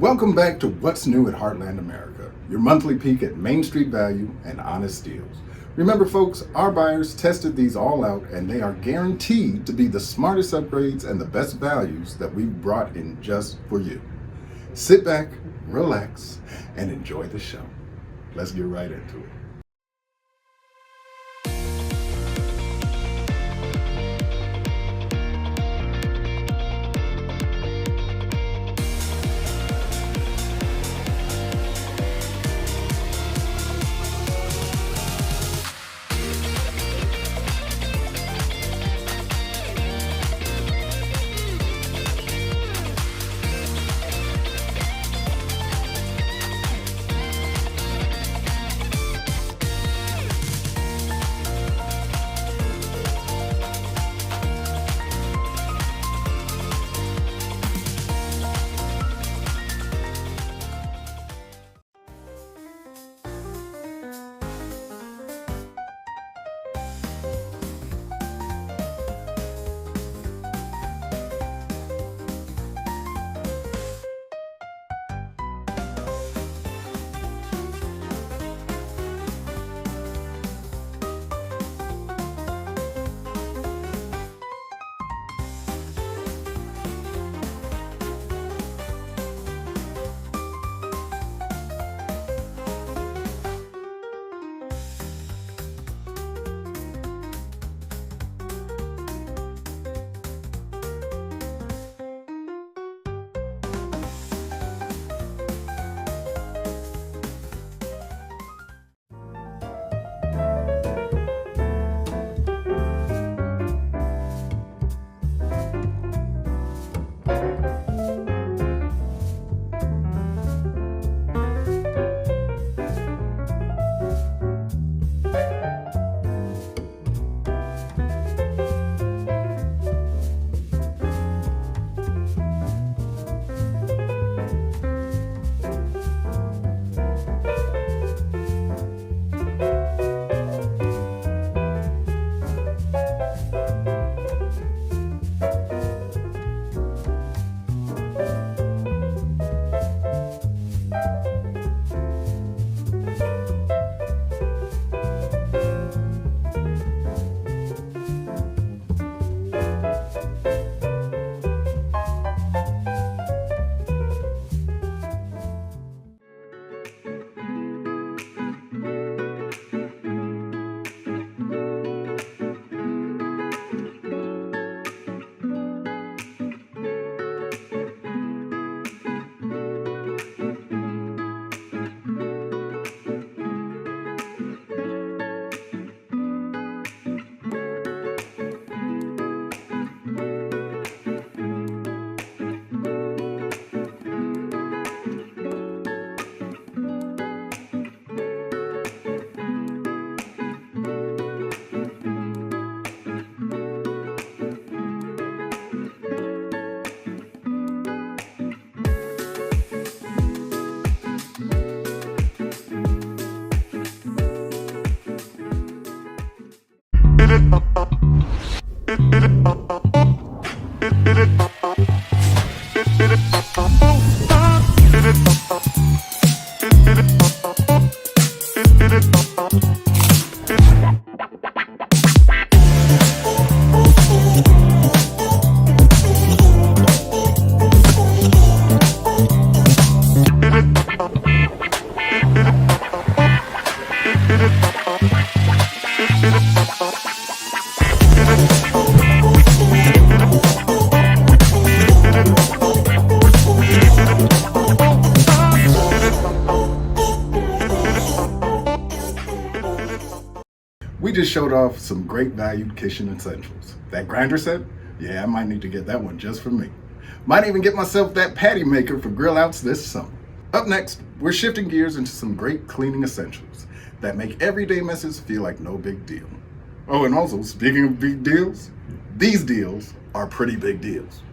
Welcome back to What's New at Heartland America, your monthly peek at Main Street value and honest deals. Remember folks, our buyers tested these all out and they are guaranteed to be the smartest upgrades and the best values that we've brought in just for you. Sit back, relax, and enjoy the show. Let's get right into it. We just showed off some great valued kitchen essentials. That grinder set? Yeah, I might need to get that one just for me. Might even get myself that patty maker for grill outs this summer. Up next, we're shifting gears into some great cleaning essentials that make everyday messes feel like no big deal. Oh, and also, speaking of big deals, these deals are pretty big deals.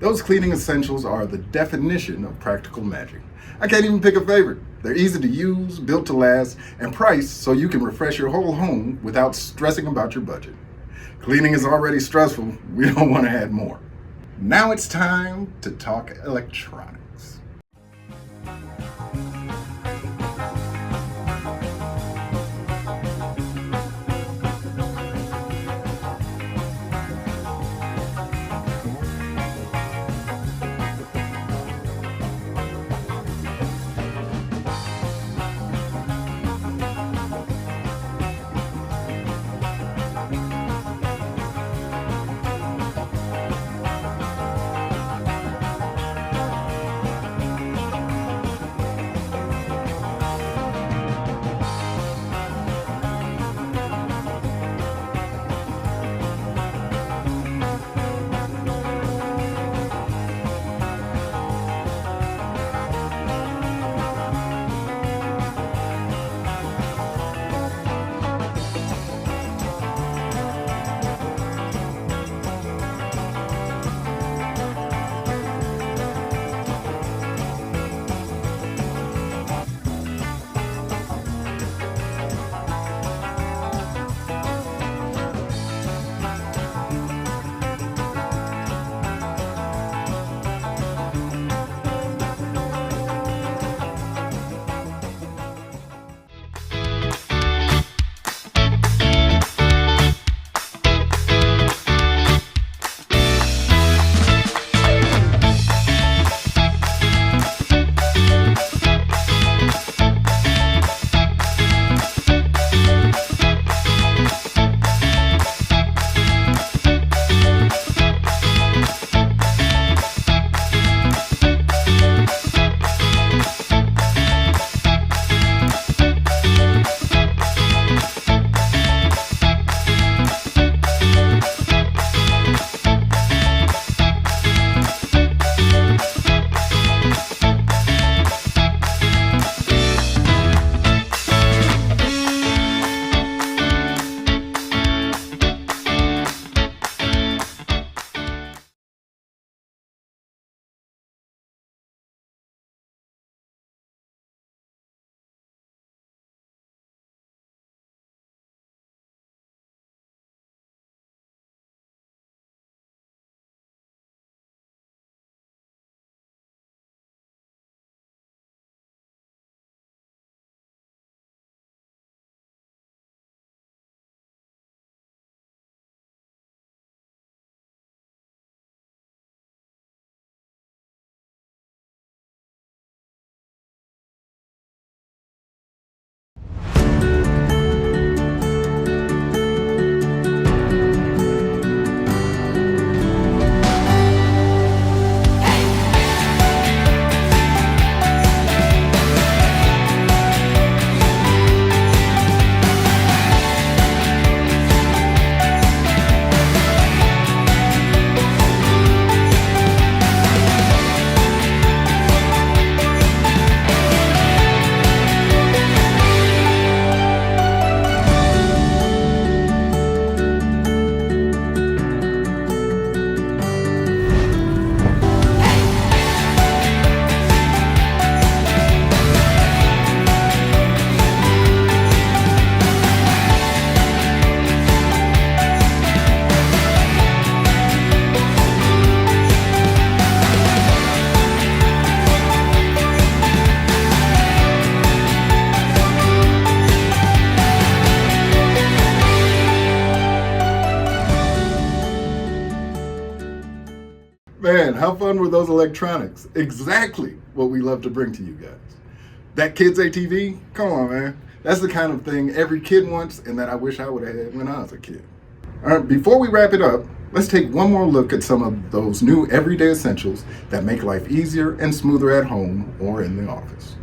Those cleaning essentials are the definition of practical magic. I can't even pick a favorite. They're easy to use, built to last, and priced so you can refresh your whole home without stressing about your budget. Cleaning is already stressful. We don't want to add more. Now it's time to talk electronics. Man, how fun were those electronics? Exactly what we love to bring to you guys. That kid's ATV? Come on, man. That's the kind of thing every kid wants and that I wish I would have had when I was a kid. All right, before we wrap it up, let's take one more look at some of those new everyday essentials that make life easier and smoother at home or in the office.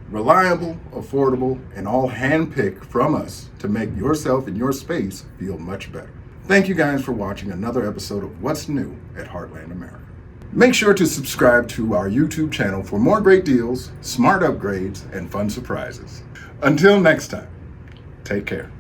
Reliable, affordable, and all hand-picked from us to make yourself and your space feel much better. Thank you guys for watching another episode of What's New at Heartland America. Make sure to subscribe to our YouTube channel for more great deals, smart upgrades, and fun surprises. Until next time, take care.